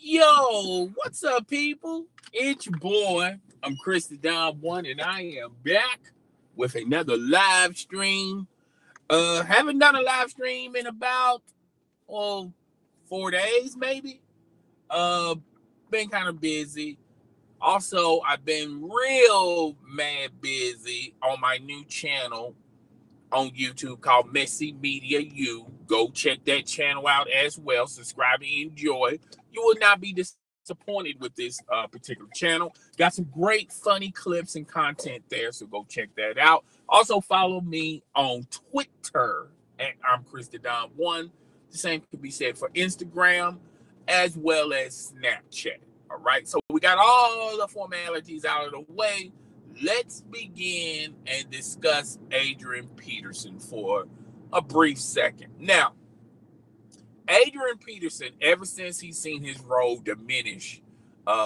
Yo, what's up, people? It's your boy. I'm Chris the Don One, and I am back with another live stream. Haven't done a live stream in about 4 days, maybe. Uh, been kind of busy. Also, I've been real mad busy on my new channel on YouTube called Messy Media U. Go check that channel out as well. Subscribe and enjoy. You will not be disappointed with this particular channel. Got some great funny clips and content there, so go check that out. Also follow me on Twitter at I'm Chris the Don One. The same could be said for Instagram as well as Snapchat. All right, so we got all the formalities out of the way. Let's begin and discuss Adrian Peterson for a brief second. Now, Adrian Peterson, ever since he's seen his role diminish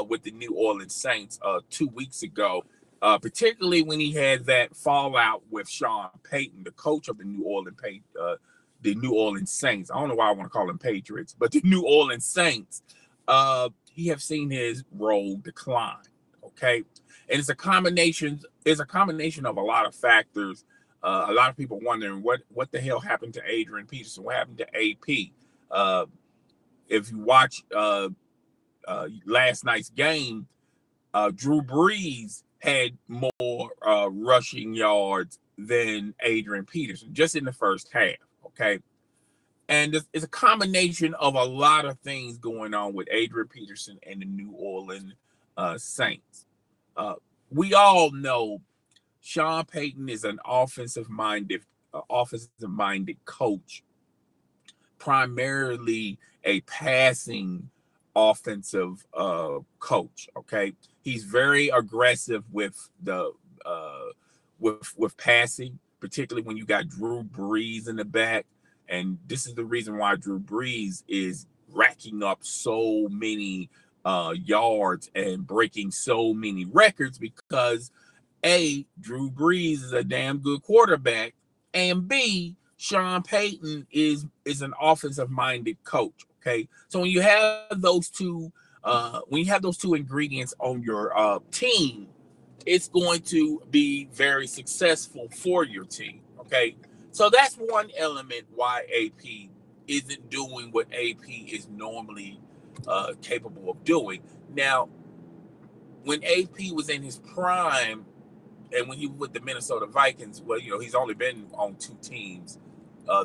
with the New Orleans Saints 2 weeks ago, particularly when he had that fallout with Sean Payton, the coach of the New Orleans Saints. I don't know why I want to call them Patriots, but the New Orleans Saints. He have seen his role decline. Okay, and it's a combination. It's a combination of a lot of factors. A lot of people wondering what the hell happened to Adrian Peterson. What happened to AP? If you watch last night's game, Drew Brees had more rushing yards than Adrian Peterson just in the first half. Okay, and it's a combination of a lot of things going on with Adrian Peterson and the New Orleans Saints. We all know Sean Payton is an offensive-minded coach, primarily a passing offensive coach. Okay, he's very aggressive with the with passing, particularly when you got Drew Brees in the back. And this is the reason why Drew Brees is racking up so many yards and breaking so many records because A, Drew Brees is a damn good quarterback, and B, Sean Payton is an offensive-minded coach. Okay, so when you have those two ingredients on your team, it's going to be very successful for your team. Okay, so that's one element why AP isn't doing what AP is normally capable of doing. Now, when AP was in his prime, and when he was with the Minnesota Vikings, well, he's only been on two teams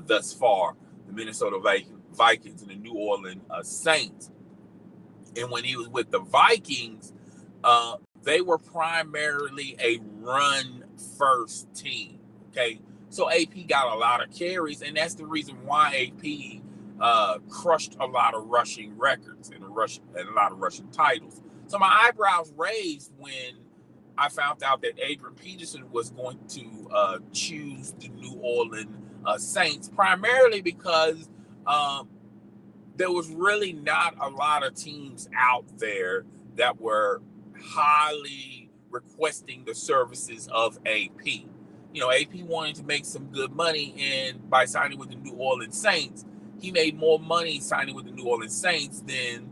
thus far, the Minnesota Vikings and the New Orleans Saints. And when he was with the Vikings, they were primarily a run-first team, okay? So AP got a lot of carries, and that's the reason why AP crushed a lot of rushing records and a lot of rushing titles. So my eyebrows raised when I found out that Adrian Peterson was going to choose the New Orleans Saints, primarily because there was really not a lot of teams out there that were highly requesting the services of AP. AP wanted to make some good money, and by signing with the New Orleans Saints, he made more money signing with the New Orleans Saints than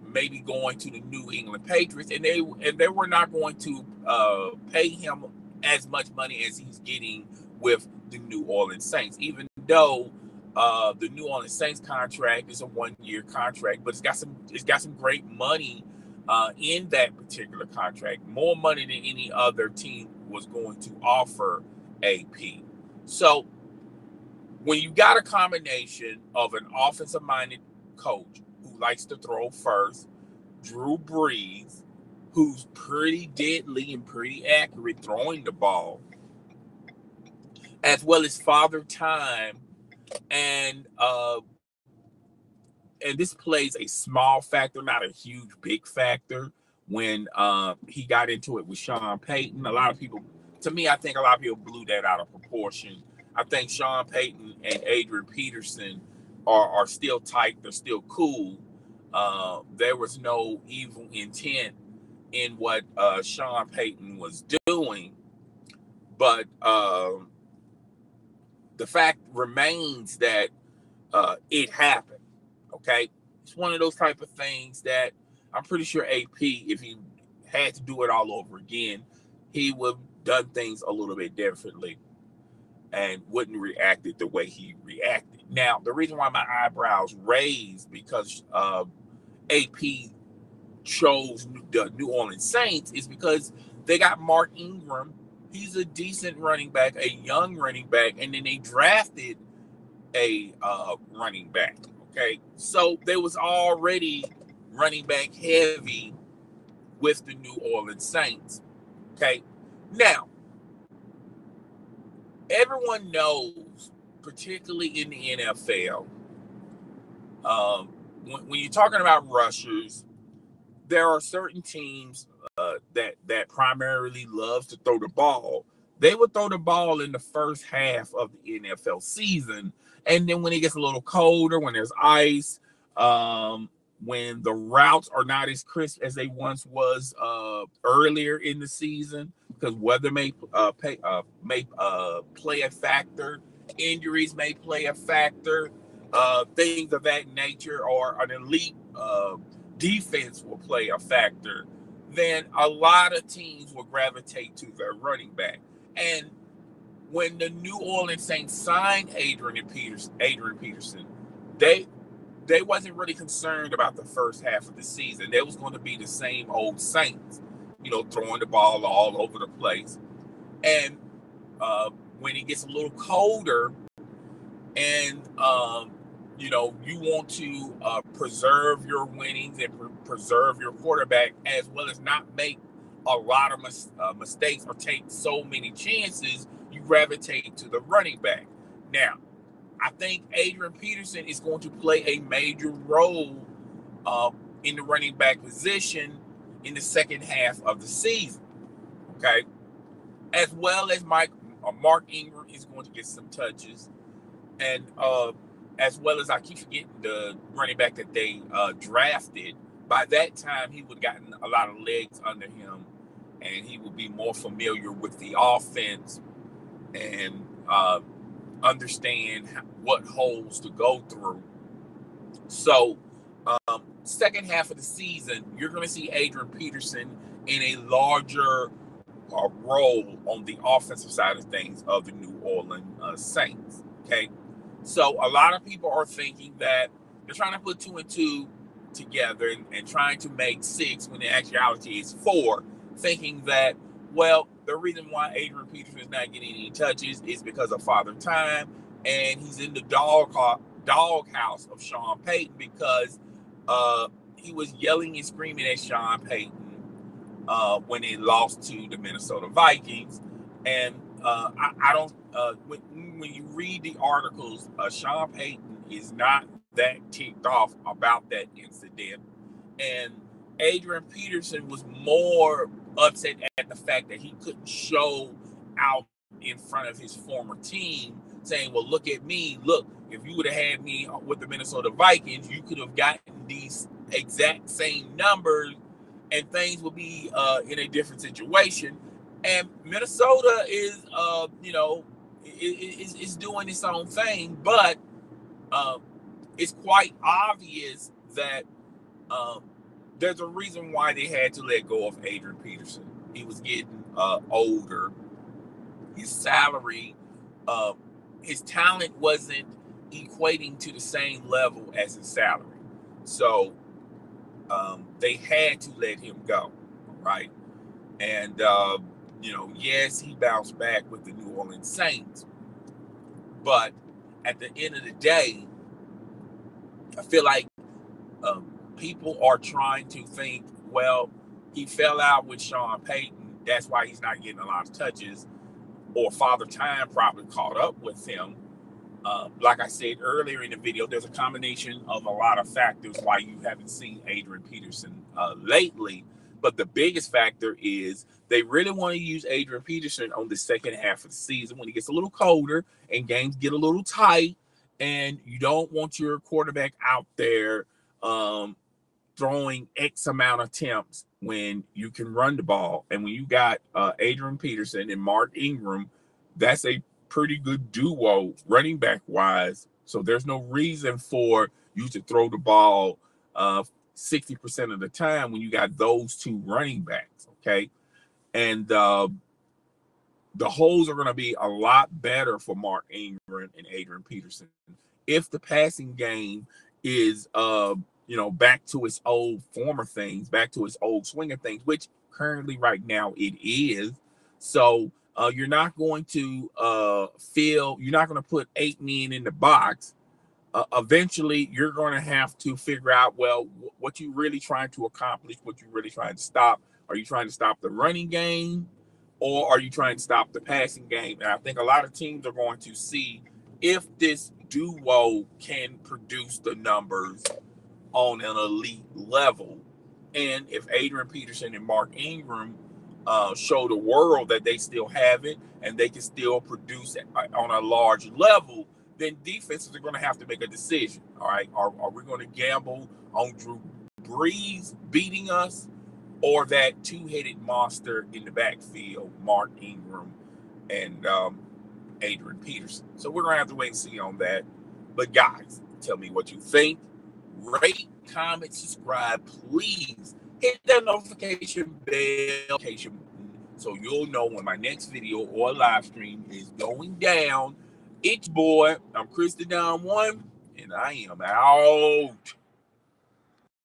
maybe going to the New England Patriots, and they were not going to pay him as much money as he's getting with the New Orleans Saints, even though the New Orleans Saints contract is a 1-year contract, but it's got some great money in that particular contract, more money than any other team was going to offer AP. So when you got a combination of an offensive-minded coach who likes to throw first, Drew Brees, who's pretty deadly and pretty accurate throwing the ball, as well as Father Time, and this plays a small factor, not a huge big factor. When he got into it with Sean Payton, I think a lot of people blew that out of proportion. I think Sean Payton and Adrian Peterson are still tight. They're still cool. There was no evil intent in what Sean Payton was doing, but the fact remains that it happened. Okay, It's one of those type of things that I'm pretty sure AP, if he had to do it all over again, he would have done things a little bit differently and wouldn't reacted the way he reacted. Now, the reason why my eyebrows raised because AP chose the New Orleans Saints is because they got Mark Ingram. He's a decent running back, a young running back, and then they drafted a running back. Okay, so there was already running back heavy with the New Orleans Saints. Okay, now everyone knows, particularly in the NFL, when you're talking about rushers, there are certain teams that primarily love to throw the ball. They would throw the ball in the first half of the NFL season, and then when it gets a little colder, when there's ice, when the routes are not as crisp as they once was earlier in the season, because weather may play a factor, injuries may play a factor, things of that nature, or an elite defense will play a factor, then a lot of teams will gravitate to their running back. And when the New Orleans Saints signed Adrian Peterson, they wasn't really concerned about the first half of the season. They was going to be the same old Saints, throwing the ball all over the place. And when it gets a little colder, and you want to preserve your winnings and preserve your quarterback, as well as not make a lot of mistakes or take so many chances, you gravitate to the running back. Now, I think Adrian Peterson is going to play a major role in the running back position in the second half of the season. Okay, as well as Mark Ingram is going to get some touches, and as well as I keep forgetting the running back that they drafted. By that time, he would have gotten a lot of legs under him, and he would be more familiar with the offense and understand what holes to go through. So, second half of the season, you're going to see Adrian Peterson in a larger role on the offensive side of things of the New Orleans Saints. Okay, so a lot of people are thinking that they're trying to put 2 and 2 together and trying to make 6 when the actuality is 4, thinking that, well, the reason why Adrian Peterson is not getting any touches is because of Father Time, and he's in the doghouse of Sean Payton because he was yelling and screaming at Sean Payton when they lost to the Minnesota Vikings. And I don't, when you read the articles, Sean Payton is not that ticked off about that incident. And Adrian Peterson was more upset at the fact that he couldn't show out in front of his former team, saying, well, look at me. Look, if you would have had me with the Minnesota Vikings, you could have gotten these exact same numbers and things would be in a different situation. And Minnesota is, is doing its own thing, but it's quite obvious that there's a reason why they had to let go of Adrian Peterson. He was getting older. His salary, his talent wasn't equating to the same level as his salary. So they had to let him go, right? And, yes, he bounced back with the New Orleans Saints. But at the end of the day, I feel like people are trying to think, well, he fell out with Sean Payton. That's why he's not getting a lot of touches. Or Father Time probably caught up with him. Like I said earlier in the video, there's a combination of a lot of factors why you haven't seen Adrian Peterson lately. But the biggest factor is they really want to use Adrian Peterson on the second half of the season when it gets a little colder and games get a little tight, and you don't want your quarterback out there throwing X amount of attempts when you can run the ball. And when you got Adrian Peterson and Mark Ingram, that's a pretty good duo running back wise. So there's no reason for you to throw the ball 60% of the time when you got those two running backs, okay? And the holes are going to be a lot better for Mark Ingram and Adrian Peterson if the passing game is back to its old former things, back to its old swing of things, which currently right now it is. So you're not going to you're not going to put 8 men in the box. Eventually you're going to have to figure out, well, what you really trying to accomplish, what you really trying to stop. Are you trying to stop the running game, or are you trying to stop the passing game? And I think a lot of teams are going to see if this duo can produce the numbers on an elite level. And if Adrian Peterson and Mark Ingram show the world that they still have it and they can still produce on a large level, then defenses are going to have to make a decision. All right, are we going to gamble on Drew Brees beating us, or that two-headed monster in the backfield, Mark Ingram and Adrian Peterson? So we're going to have to wait and see on that. But guys, tell me what you think. Rate, comment, subscribe. Please hit that notification bell so you'll know when my next video or live stream is going down. It's boy, I'm Chris the Down One, and I am out.